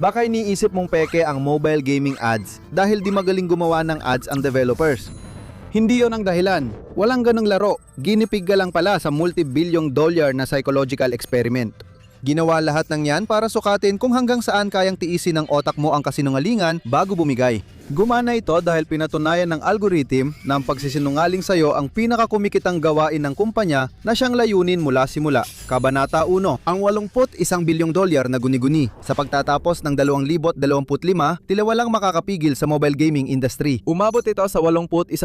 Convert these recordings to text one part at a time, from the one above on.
Baka iniisip mong peke ang mobile gaming ads dahil di magaling gumawa ng ads ang developers. Hindi yon ang dahilan. Walang ganong laro. Ginipig ka lang pala sa multi-billion dollar na psychological experiment. Ginawa lahat ng yan para sukatin kung hanggang saan kayang tiisin ng otak mo ang kasinungalingan bago bumigay. Gumana ito dahil pinatunayan ng algorithm na ang pagsisinungaling sa'yo ang pinakakumikitang gawain ng kumpanya na siyang layunin mula simula. Kabanata 1, ang 81 bilyong dolyar na guni-guni. Sa pagtatapos ng 2025, tila walang makakapigil sa mobile gaming industry. Umabot ito sa 81.8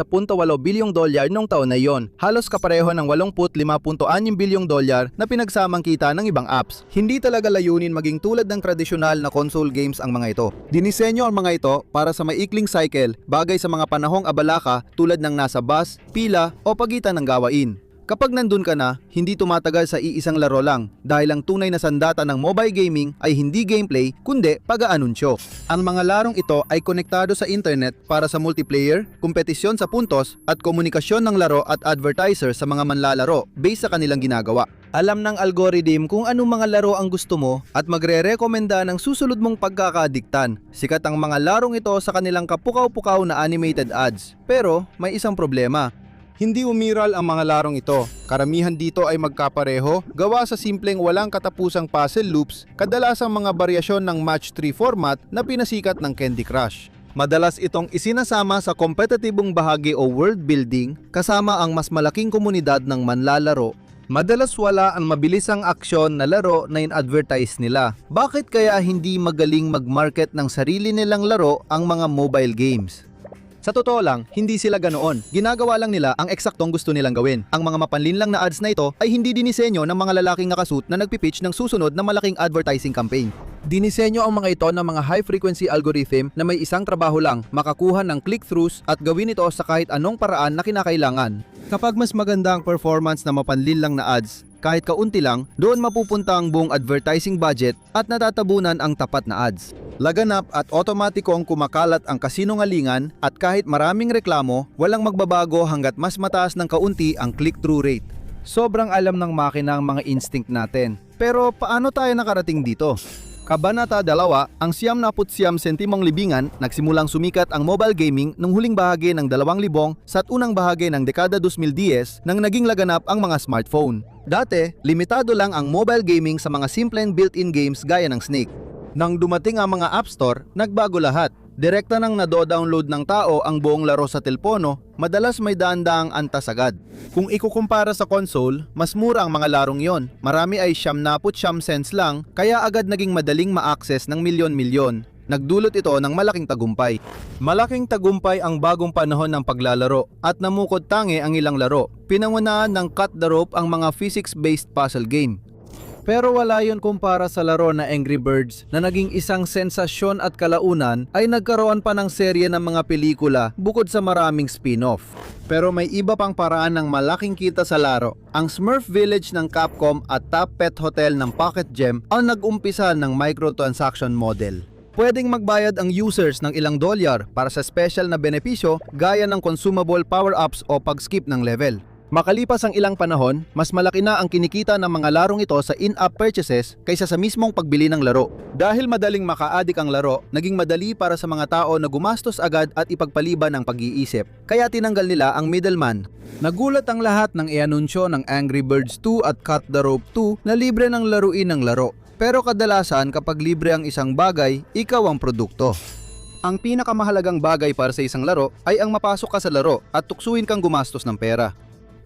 bilyong dolyar noong taon na iyon. Halos kapareho ng 85.6 bilyong dolyar na pinagsamang kita ng ibang apps. Hindi talaga layunin maging tulad ng tradisyonal na console games ang mga ito. Dinisenyo ang mga ito para sa maikling cycle, bagay sa mga panahong abala ka tulad ng nasa bus, pila o pagitan ng gawain. Kapag nandun ka na, hindi tumatagal sa iisang laro lang dahil ang tunay na sandata ng mobile gaming ay hindi gameplay kundi pag-aanunsyo. Ang mga larong ito ay konektado sa internet para sa multiplayer, kompetisyon sa puntos at komunikasyon ng laro at advertiser sa mga manlalaro based sa kanilang ginagawa. Alam ng algorithm kung anong mga laro ang gusto mo at magre-rekomenda ng susunod mong pagkakadiktan. Sikat ang mga larong ito sa kanilang kapukaw-pukaw na animated ads. Pero may isang problema. Hindi umiral ang mga larong ito. Karamihan dito ay magkapareho, gawa sa simpleng walang katapusang puzzle loops, kadalasang mga baryasyon ng match 3 format na pinasikat ng Candy Crush. Madalas itong isinasama sa kompetitibong bahagi o world building kasama ang mas malaking komunidad ng manlalaro. Madalas wala ang mabilisang aksyon na laro na in-advertise nila. Bakit kaya hindi magaling mag-market ng sarili nilang laro ang mga mobile games? Sa totoo lang, hindi sila ganoon. Ginagawa lang nila ang eksaktong gusto nilang gawin. Ang mga mapanlinlang na ads na ito ay hindi dinisenyo ng mga lalaking nakasuit na nagpipitch ng susunod na malaking advertising campaign. Dinisenyo ang mga ito ng mga high-frequency algorithm na may isang trabaho lang, makakuha ng click-throughs at gawin ito sa kahit anong paraan na kinakailangan. Kapag mas maganda ang performance na mapanlinlang na ads, kahit kaunti lang, doon mapupunta ang buong advertising budget at natatabunan ang tapat na ads. Laganap at otomatikong kumakalat ang kasinungalingan at kahit maraming reklamo, walang magbabago hanggat mas mataas ng kaunti ang click-through rate. Sobrang alam ng makina ang mga instinct natin. Pero paano tayo nakarating dito? Kabanata 2, ang 99 sentimong libingan, nagsimulang sumikat ang mobile gaming nung huling bahagi ng 2000 sa unang bahagi ng dekada 2010 nang naging laganap ang mga smartphone. Dati, limitado lang ang mobile gaming sa mga simpleng built-in games gaya ng Snake. Nang dumating ang mga App Store, nagbago lahat. Direkta nang nado-download ng tao ang buong laro sa telepono, madalas may daan-daang antas agad. Kung ikukumpara sa console, mas mura ang mga larong yon. Marami ay 99 cents lang, kaya agad naging madaling ma-access ng milyon-milyon. Nagdulot ito ng malaking tagumpay. Malaking tagumpay ang bagong panahon ng paglalaro at namukod tangi ang ilang laro. Pinangunahan ng Cut the Rope ang mga physics-based puzzle game. Pero wala yon kumpara sa laro na Angry Birds na naging isang sensasyon at kalaunan ay nagkaroon pa ng serye ng mga pelikula bukod sa maraming spin-off. Pero may iba pang paraan ng malaking kita sa laro. Ang Smurf Village ng Capcom at Top Pet Hotel ng Pocket Gem ang nag-umpisa ng microtransaction model. Pwedeng magbayad ang users ng ilang dolyar para sa special na benepisyo gaya ng consumable power-ups o pag-skip ng level. Makalipas ang ilang panahon, mas malaki na ang kinikita ng mga larong ito sa in-app purchases kaysa sa mismong pagbili ng laro. Dahil madaling maka-addict ang laro, naging madali para sa mga tao na gumastos agad at ipagpaliban ang pag-iisip. Kaya tinanggal nila ang middleman. Nagulat ang lahat ng i-anunsyo ng Angry Birds 2 at Cut the Rope 2 na libre ng laruin ng laro. Pero kadalasan kapag libre ang isang bagay, ikaw ang produkto. Ang pinakamahalagang bagay para sa isang laro ay ang mapasok ka sa laro at tuksuin kang gumastos ng pera.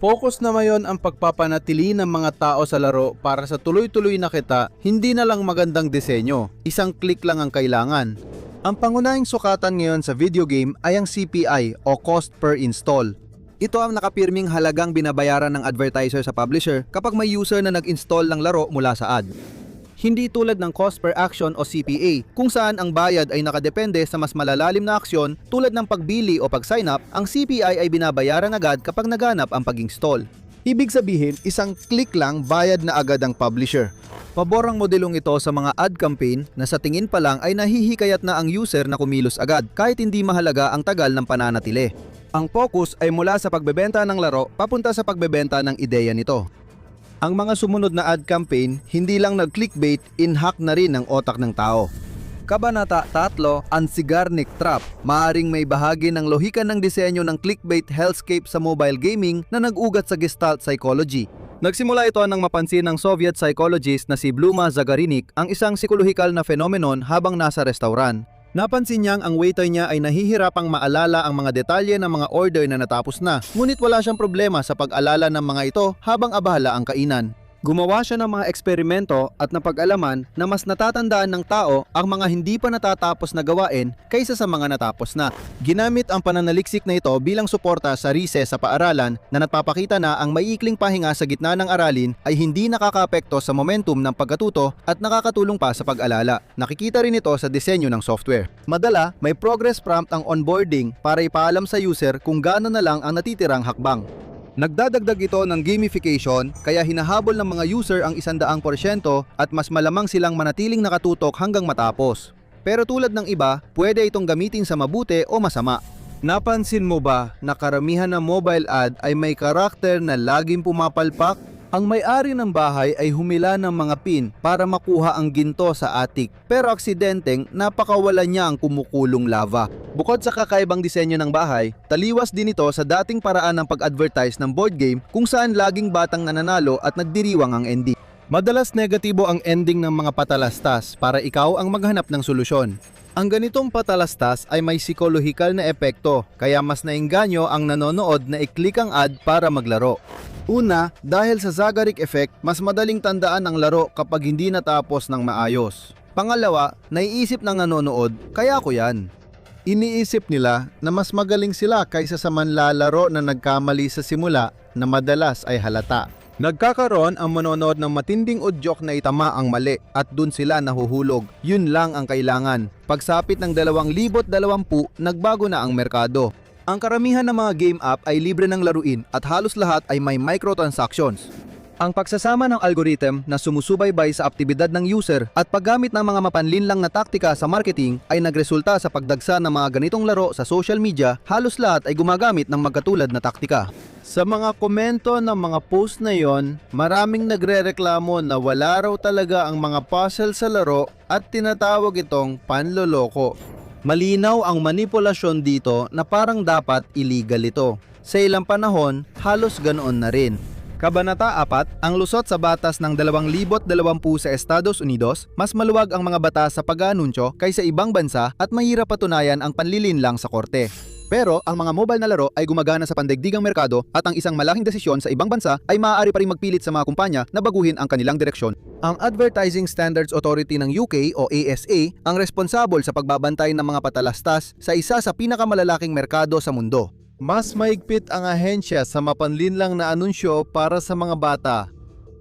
Focus na ngayon ang pagpapanatili ng mga tao sa laro para sa tuloy-tuloy na kita, hindi na lang magandang disenyo, isang click lang ang kailangan. Ang pangunahing sukatan ngayon sa video game ay ang CPI o Cost Per Install. Ito ang nakapirming halagang binabayaran ng advertiser sa publisher kapag may user na nag-install ng laro mula sa ad. Hindi tulad ng cost per action o CPA, kung saan ang bayad ay nakadepende sa mas malalalim na aksyon tulad ng pagbili o pag-sign up, ang CPI ay binabayaran agad kapag naganap ang pag-install. Ibig sabihin, isang click lang bayad na agad ang publisher. Pabor ang modelong ito sa mga ad campaign na sa tingin pa lang ay nahihikayat na ang user na kumilos agad kahit hindi mahalaga ang tagal ng pananatili. Ang focus ay mula sa pagbebenta ng laro papunta sa pagbebenta ng ideya nito. Ang mga sumunod na ad campaign, hindi lang nag-clickbait, in-hack na rin ang otak ng tao. Kabanata 3, ang Sigarnik Trap. Maaring may bahagi ng lohika ng disenyo ng clickbait hellscape sa mobile gaming na nag-ugat sa Gestalt psychology. Nagsimula ito nang mapansin ng Soviet psychologist na si Bluma Zagarinik ang isang psikolohikal na phenomenon habang nasa restauran. Napansin niyang ang waiter niya ay nahihirapang maalala ang mga detalye ng mga order na natapos na, ngunit wala siyang problema sa pag-alala ng mga ito habang abala ang kainan. Gumawa siya ng mga eksperimento at napag-alaman na mas natatandaan ng tao ang mga hindi pa natatapos na gawain kaysa sa mga natapos na. Ginamit ang pananaliksik na ito bilang suporta sa recess sa paaralan na nagpapakita na ang maiikling pahinga sa gitna ng aralin ay hindi nakakaapekto sa momentum ng pagkatuto at nakakatulong pa sa pag-alala. Nakikita rin ito sa disenyo ng software. Madala, may progress prompt ang onboarding para ipaalam sa user kung gaano na lang ang natitirang hakbang. Nagdadagdag ito ng gamification kaya hinahabol ng mga user ang 100% at mas malamang silang manatiling nakatutok hanggang matapos. Pero tulad ng iba, pwede itong gamitin sa mabuti o masama. Napansin mo ba na karamihan ng mobile ad ay may karakter na laging pumapalpak? Ang may-ari ng bahay ay humila ng mga pin para makuha ang ginto sa attic, pero aksidenteng napakawala niya ang kumukulong lava. Bukod sa kakaibang disenyo ng bahay, taliwas din ito sa dating paraan ng pag-advertise ng board game kung saan laging batang nananalo at nagdiriwang ang ending. Madalas negatibo ang ending ng mga patalastas para ikaw ang maghanap ng solusyon. Ang ganitong patalastas ay may psikolohikal na epekto, kaya mas naengganyo ang nanonood na i-click ang ad para maglaro. Una, dahil sa Zagaric effect, mas madaling tandaan ang laro kapag hindi natapos ng maayos. Pangalawa, naiisip ng nanonood, kaya ko yan. Iniisip nila na mas magaling sila kaysa sa manlalaro na nagkamali sa simula na madalas ay halata. Nagkakaroon ang manonood ng matinding udyok na itama ang mali at dun sila nahuhulog. Yun lang ang kailangan. Pagsapit ng 2020, nagbago na ang merkado. Ang karamihan ng mga game app ay libre ng laruin at halos lahat ay may microtransactions. Ang pagsasama ng algorithm na sumusubaybay sa aktibidad ng user at paggamit ng mga mapanlinlang na taktika sa marketing ay nagresulta sa pagdagsa ng mga ganitong laro sa social media. Halos lahat ay gumagamit ng magkatulad na taktika. Sa mga komento ng mga post na yon, maraming nagrereklamo na wala raw talaga ang mga puzzle sa laro at tinatawag itong panloloko. Malinaw ang manipulasyon dito na parang dapat illegal ito. Sa ilang panahon, halos ganoon na rin. Kabanata 4, ang lusot sa batas ng 2020 sa Estados Unidos, mas maluwag ang mga batas sa pag-aanunsyo kaysa ibang bansa at mahirap patunayan ang panlilinlang sa korte. Pero ang mga mobile na laro ay gumagana sa pandaigdigang merkado at ang isang malaking desisyon sa ibang bansa ay maaari pa ring magpilit sa mga kumpanya na baguhin ang kanilang direksyon. Ang Advertising Standards Authority ng UK o ASA ang responsable sa pagbabantay ng mga patalastas sa isa sa pinakamalalaking merkado sa mundo. Mas maigpit ang ahensya sa mapanlinlang na anunsyo para sa mga bata.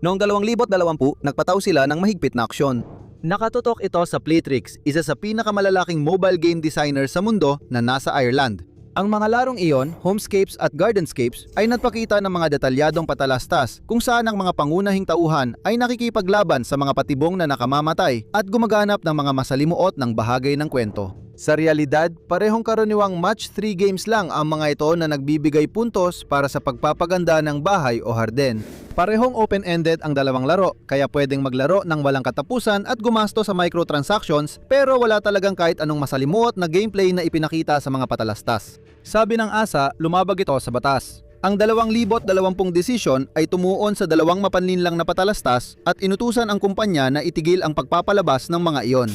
Noong 2020, nagpataw sila ng mahigpit na aksyon. Nakatutok ito sa Playtrix, isa sa pinakamalalaking mobile game designer sa mundo na nasa Ireland. Ang mga larong iyon, Homescapes at Gardenscapes, ay nagpakita ng mga detalyadong patalastas kung saan ang mga pangunahing tauhan ay nakikipaglaban sa mga patibong na nakamamatay at gumaganap ng mga masalimuot ng bahagay ng kwento. Sa realidad, parehong karaniwang match 3 games lang ang mga ito na nagbibigay puntos para sa pagpapaganda ng bahay o harden. Parehong open-ended ang dalawang laro, kaya pwedeng maglaro ng walang katapusan at gumasto sa microtransactions, pero wala talagang kahit anong masalimuot na gameplay na ipinakita sa mga patalastas. Sabi ng ASA, lumabag ito sa batas. Ang 2020 desisyon ay tumuon sa dalawang mapanlinlang na patalastas at inutusan ang kumpanya na itigil ang pagpapalabas ng mga iyon.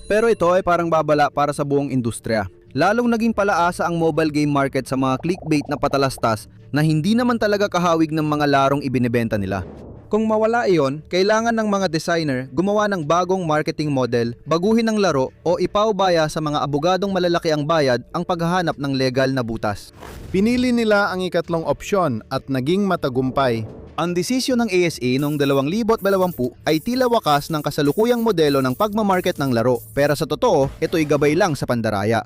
Pero ito ay parang babala para sa buong industriya. Lalong naging palaasa ang mobile game market sa mga clickbait na patalastas na hindi naman talaga kahawig ng mga larong ibinebenta nila. Kung mawala iyon, kailangan ng mga designer gumawa ng bagong marketing model, baguhin ang laro o ipaubaya sa mga abogadong malalaki ang bayad ang paghahanap ng legal na butas. Pinili nila ang ikatlong opsyon at naging matagumpay. Ang desisyon ng ASA noong 2020 ay tila wakas ng kasalukuyang modelo ng pagmamarket ng laro, pero sa totoo, ito'y gabay lang sa pandaraya.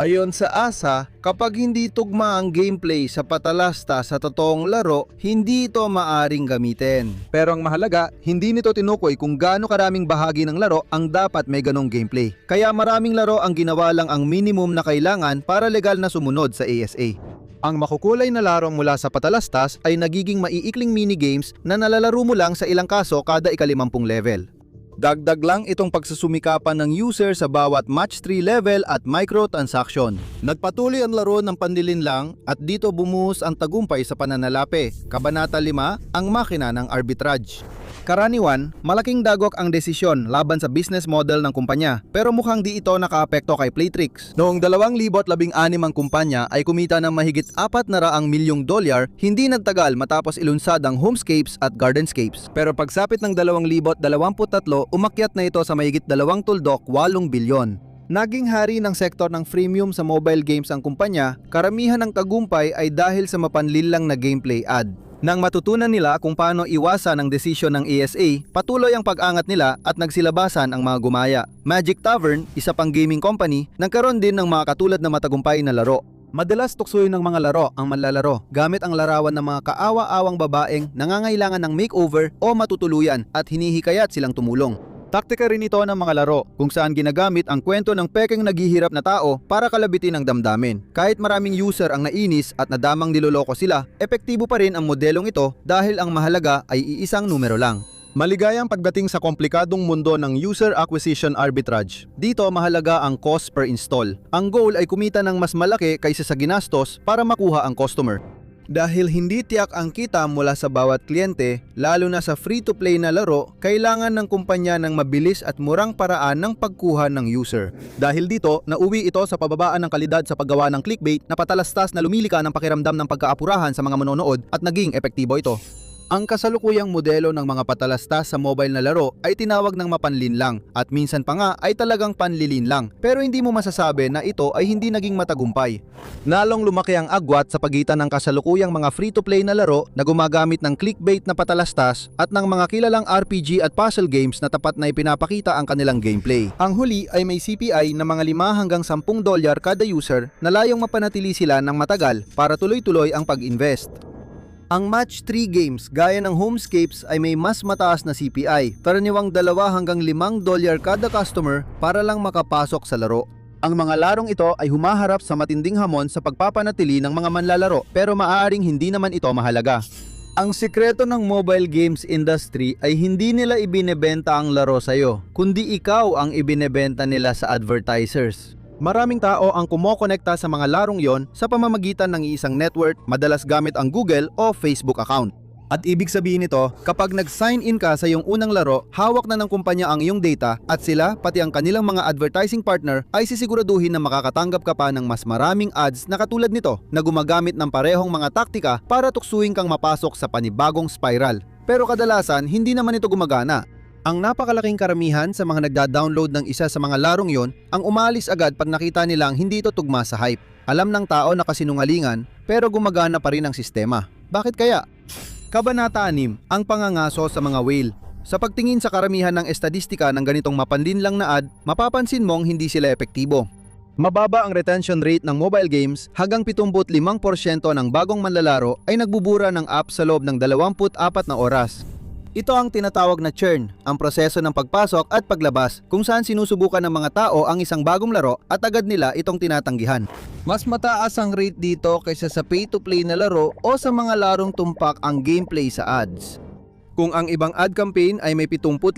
Ayon sa ASA, kapag hindi tugma ang gameplay sa patalasta sa totoong laro, hindi ito maaring gamitin. Pero ang mahalaga, hindi nito tinukoy kung gaano karaming bahagi ng laro ang dapat may ganong gameplay. Kaya maraming laro ang ginawa lang ang minimum na kailangan para legal na sumunod sa ASA. Ang makukulay na laro mula sa patalastas ay nagiging maiikling minigames na nalalaro mo lang sa ilang kaso kada ika-50 level. Dagdag lang itong pagsusumikapan ng user sa bawat match 3 level at microtransaction. Nagpatuloy ang laro ng panlilinlang at dito bumuhos ang tagumpay sa pananalapi. Kabanata 5, ang makina ng arbitrage. Karaniwan, malaking dagok ang desisyon laban sa business model ng kumpanya, pero mukhang di ito nakaapekto kay Playtrix. Noong 2016 ang kumpanya ay kumita ng mahigit $400 milyong, hindi nagtagal matapos ilunsad ang Homescapes at Gardenscapes. Pero pagsapit ng 2023, umakyat na ito sa mahigit 2.8 bilyon. Naging hari ng sektor ng freemium sa mobile games ang kumpanya, karamihan ng tagumpay ay dahil sa mapanlilang na gameplay ad. Nang matutunan nila kung paano iwasan ang desisyon ng ESA, patuloy ang pag-angat nila at nagsilabasan ang mga gumaya. Magic Tavern, isa pang gaming company, nagkaroon din ng mga katulad na matagumpay na laro. Madalas tuksoy ng mga laro ang manlalaro gamit ang larawan ng mga kaawa-awang babaeng nangangailangan ng makeover o matutuluyan at hinihikayat silang tumulong. Taktika rin ito ng mga laro kung saan ginagamit ang kwento ng pekeng naghihirap na tao para kalabitin ang damdamin. Kahit maraming user ang nainis at nadamang niloloko sila, epektibo pa rin ang modelong ito dahil ang mahalaga ay iisang numero lang. Maligayang pagdating sa komplikadong mundo ng user acquisition arbitrage. Dito mahalaga ang cost per install. Ang goal ay kumita ng mas malaki kaysa sa ginastos para makuha ang customer. Dahil hindi tiyak ang kita mula sa bawat kliyente, lalo na sa free-to-play na laro, kailangan ng kumpanya ng mabilis at murang paraan ng pagkuha ng user. Dahil dito, nauwi ito sa pababaan ng kalidad sa paggawa ng clickbait na patalastas na lumilika ng pakiramdam ng pagkaapurahan sa mga manonood at naging epektibo ito. Ang kasalukuyang modelo ng mga patalastas sa mobile na laro ay tinawag ng mapanlinlang at minsan pa nga ay talagang panlilinlang, pero hindi mo masasabi na ito ay hindi naging matagumpay. Nalong lumaki ang agwat sa pagitan ng kasalukuyang mga free-to-play na laro na gumagamit ng clickbait na patalastas at ng mga kilalang RPG at puzzle games na tapat na ipinapakita ang kanilang gameplay. Ang huli ay may CPI na mga $5 hanggang $10 kada user na layong mapanatili sila ng matagal para tuloy-tuloy ang pag-invest. Ang match 3 games gaya ng Homescapes ay may mas mataas na CPI, karaniwang $2 hanggang $5 kada customer para lang makapasok sa laro. Ang mga larong ito ay humaharap sa matinding hamon sa pagpapanatili ng mga manlalaro pero maaaring hindi naman ito mahalaga. Ang sikreto ng mobile games industry ay hindi nila ibinebenta ang laro sa'yo, kundi ikaw ang ibinebenta nila sa advertisers. Maraming tao ang kumokonekta sa mga larong yon sa pamamagitan ng isang network, madalas gamit ang Google o Facebook account. At ibig sabihin nito, kapag nag-sign in ka sa iyong unang laro, hawak na ng kumpanya ang iyong data at sila, pati ang kanilang mga advertising partner ay sisiguraduhin na makakatanggap ka pa ng mas maraming ads na katulad nito na gumagamit ng parehong mga taktika para tuksuin kang mapasok sa panibagong spiral. Pero kadalasan, hindi naman ito gumagana. Ang napakalaking karamihan sa mga nagda-download ng isa sa mga larong yon ang umalis agad pag nakita nilang hindi ito tugma sa hype. Alam ng tao na kasinungalingan pero gumagana pa rin ang sistema. Bakit kaya? Kabanata 6, ang pangangaso sa mga whale. Sa pagtingin sa karamihan ng estadistika ng ganitong mapanlinlang na ad, mapapansin mong hindi sila epektibo. Mababa ang retention rate ng mobile games, hanggang 75% ng bagong manlalaro ay nagbubura ng app sa loob ng 24 na oras. Ito ang tinatawag na churn, ang proseso ng pagpasok at paglabas kung saan sinusubukan ng mga tao ang isang bagong laro at agad nila itong tinatanggihan. Mas mataas ang rate dito kaysa sa pay-to-play na laro o sa mga larong tumpak ang gameplay sa ads. Kung ang ibang ad campaign ay may 75%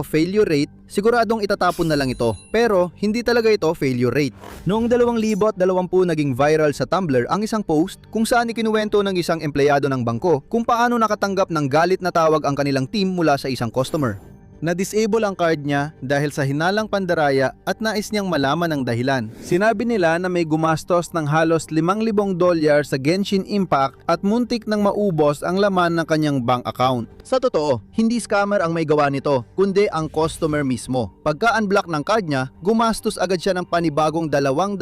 failure rate, siguradong itatapon na lang ito. Pero hindi talaga ito failure rate. Noong 2020 naging viral sa Tumblr ang isang post kung saan ikinuwento ng isang empleyado ng bangko kung paano nakatanggap ng galit na tawag ang kanilang team mula sa isang customer. Na-disable ang card niya dahil sa hinalang pandaraya at nais niyang malaman ang dahilan. Sinabi nila na may gumastos ng halos $5,000 sa Genshin Impact at muntik nang maubos ang laman ng kanyang bank account. Sa totoo, hindi scammer ang may gawa nito, kundi ang customer mismo. Pagka-unblock ng card niya, gumastos agad siya ng panibagong $200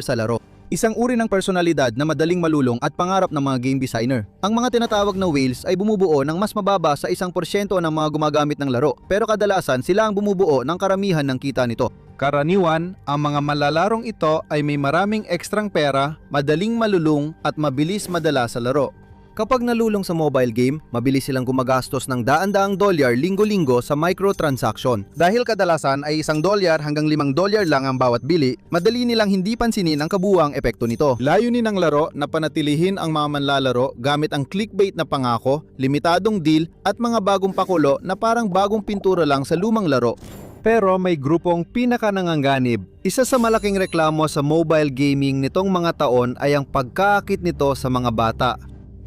sa laro. Isang uri ng personalidad na madaling malulong at pangarap ng mga game designer. Ang mga tinatawag na whales ay bumubuo ng mas mababa sa 1% ng mga gumagamit ng laro, pero kadalasan sila ang bumubuo ng karamihan ng kita nito. Karaniwan, ang mga malalarong ito ay may maraming ekstrang pera, madaling malulong at mabilis madala sa laro. Kapag nalulong sa mobile game, mabilis silang gumagastos ng daan-daang dolyar linggo-linggo sa microtransaction. Dahil kadalasan ay $1 hanggang $5 lang ang bawat bili, madali nilang hindi pansinin ang kabuuang epekto nito. Layunin ng laro na panatilihin ang mga manlalaro gamit ang clickbait na pangako, limitadong deal at mga bagong pakulo na parang bagong pintura lang sa lumang laro. Pero may grupong pinakananganganib. Isa sa malaking reklamo sa mobile gaming nitong mga taon ay ang pagkaakit nito sa mga bata.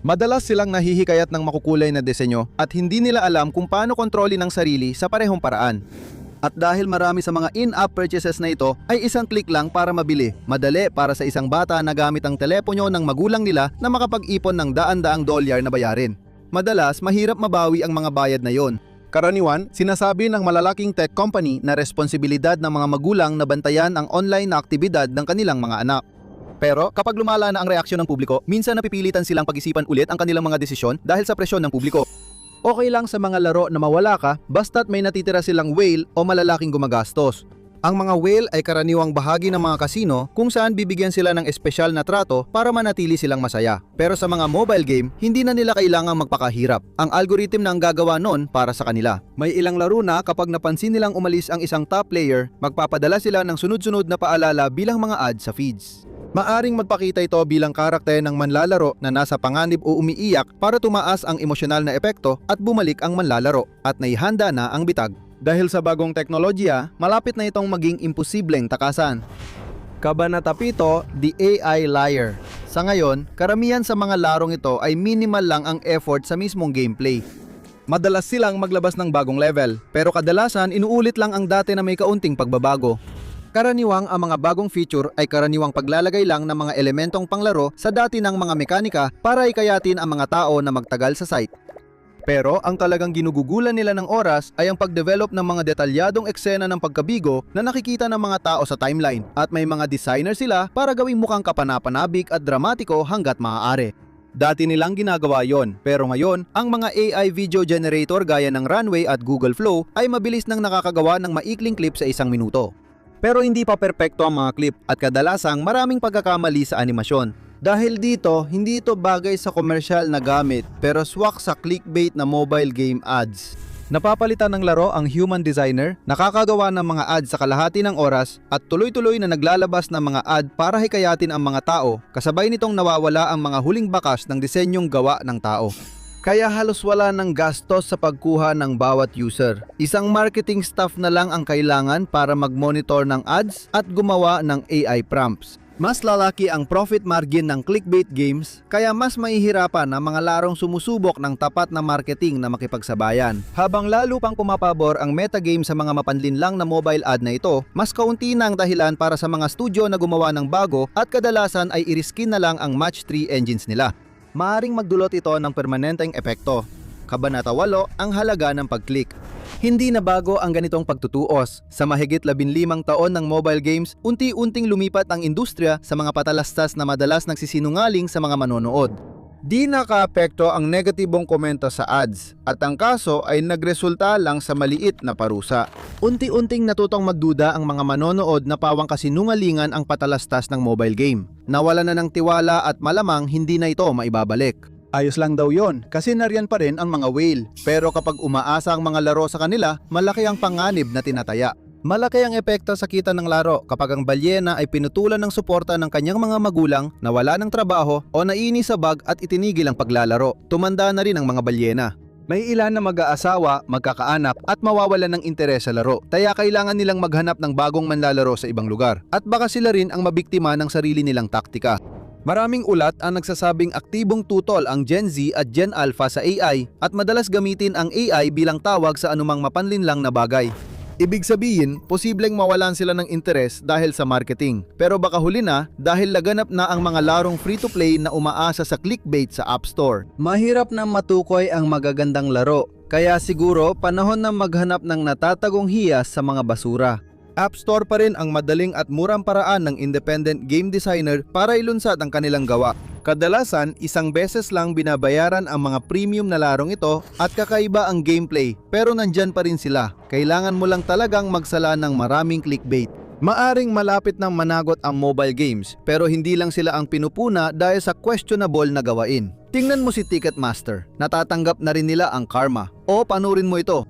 Madalas silang nahihikayat ng makukulay na disenyo at hindi nila alam kung paano kontrolin ang sarili sa parehong paraan. At dahil marami sa mga in-app purchases na ito ay isang click lang para mabili, madali para sa isang bata na gamit ang telepono ng magulang nila na makapag-ipon ng daan-daang dolyar na bayarin. Madalas mahirap mabawi ang mga bayad na yon. Karaniwan, sinasabi ng malalaking tech company na responsibilidad ng mga magulang na bantayan ang online na aktibidad ng kanilang mga anak. Pero kapag lumala na ang reaksyon ng publiko, minsan napipilitan silang pag-isipan ulit ang kanilang mga desisyon dahil sa presyon ng publiko. Okay lang sa mga laro na mawala ka basta't may natitira silang whale o malalaking gumagastos. Ang mga whale ay karaniwang bahagi ng mga kasino kung saan bibigyan sila ng espesyal na trato para manatili silang masaya. Pero sa mga mobile game, hindi na nila kailangang magpakahirap. Ang algorithm na ang gagawa nun para sa kanila. May ilang laro na kapag napansin nilang umalis ang isang top player, magpapadala sila ng sunod-sunod na paalala bilang mga ads sa feeds. Maaring magpakita ito bilang karakter ng manlalaro na nasa panganib o umiiyak para tumaas ang emosyonal na epekto at bumalik ang manlalaro at naihanda na ang bitag. Dahil sa bagong teknolohiya, malapit na itong maging imposibleng takasan. Kabanata 7, The AI Liar. Sa ngayon, karamihan sa mga larong ito ay minimal lang ang effort sa mismong gameplay. Madalas silang maglabas ng bagong level, pero kadalasan inuulit lang ang dati na may kaunting pagbabago. Karaniwang ang mga bagong feature ay karaniwang paglalagay lang ng mga elementong panglaro sa dati ng mga mekanika para ikayatin ang mga tao na magtagal sa site. Pero ang talagang ginugugulan nila ng oras ay ang pagdevelop ng mga detalyadong eksena ng pagkabigo na nakikita ng mga tao sa timeline at may mga designer sila para gawing mukhang kapanapanabik at dramatiko hanggat maaari. Dati nilang ginagawa yon, pero ngayon, ang mga AI video generator gaya ng Runway at Google Flow ay mabilis nang nakakagawa ng maikling clip sa 1 minuto. Pero hindi pa perpekto ang mga clip at kadalasang maraming pagkakamali sa animasyon. Dahil dito, hindi ito bagay sa komersyal na gamit pero swak sa clickbait na mobile game ads. Napapalitan ng laro ang human designer, nakakagawa ng mga ads sa kalahati ng oras at tuloy-tuloy na naglalabas ng mga ad para hikayatin ang mga tao, kasabay nitong nawawala ang mga huling bakas ng disenyong gawa ng tao. Kaya halos wala ng gastos sa pagkuha ng bawat user. Isang marketing staff na lang ang kailangan para mag-monitor ng ads at gumawa ng AI prompts. Mas lalaki ang profit margin ng clickbait games, kaya mas mahihirapan ang mga larong sumusubok ng tapat na marketing na makipagsabayan. Habang lalo pang pumapabor ang metagame sa mga mapanlinlang na mobile ad na ito, mas kaunti na ang dahilan para sa mga studio na gumawa ng bago at kadalasan ay iriskin na lang ang match 3 engines nila. Maaring magdulot ito ng permanenteng epekto. Kabanata 8, ang halaga ng pag-click. Hindi na bago ang ganitong pagtutuos. Sa mahigit 15 taon ng mobile games, unti-unting lumipat ang industriya sa mga patalastas na madalas nagsisinungaling sa mga manonood. Di nakaapekto ang negatibong komento sa ads at ang kaso ay nagresulta lang sa maliit na parusa. Unti-unting natutong magduda ang mga manonood na pawang kasinungalingan ang patalastas ng mobile game. Nawala na ng tiwala at malamang hindi na ito maibabalik. Ayos lang daw yon kasi nariyan pa rin ang mga whale. Pero kapag umaasa ang mga laro sa kanila, malaki ang panganib na tinataya. Malaki ang epekto sa kita ng laro kapag ang balyena ay pinutulan ng suporta ng kanyang mga magulang, nawala ng trabaho o nainis sa bag at itinigil ang paglalaro. Tumanda na rin ang mga balyena. May ilan na mag-aasawa, magkakaanak at mawawalan ng interes sa laro. Kaya kailangan nilang maghanap ng bagong manlalaro sa ibang lugar. At baka sila rin ang mabiktima ng sarili nilang taktika. Maraming ulat ang nagsasabing aktibong tutol ang Gen Z at Gen Alpha sa AI at madalas gamitin ang AI bilang tawag sa anumang mapanlinlang na bagay. Ibig sabihin, posibleng mawalan sila ng interes dahil sa marketing. Pero baka huli na dahil laganap na ang mga larong free-to-play na umaasa sa clickbait sa App Store. Mahirap na matukoy ang magagandang laro, kaya siguro panahon na maghanap ng natatagong hiyas sa mga basura. App Store pa rin ang madaling at murang paraan ng independent game designer para ilunsad ang kanilang gawa. Kadalasan, isang beses lang binabayaran ang mga premium na larong ito at kakaiba ang gameplay pero nandyan pa rin sila. Kailangan mo lang talagang magsala ng maraming clickbait. Maaring malapit ng managot ang mobile games pero hindi lang sila ang pinupuna dahil sa questionable na gawain. Tingnan mo si Ticketmaster, natatanggap na rin nila ang karma. O panurin mo ito,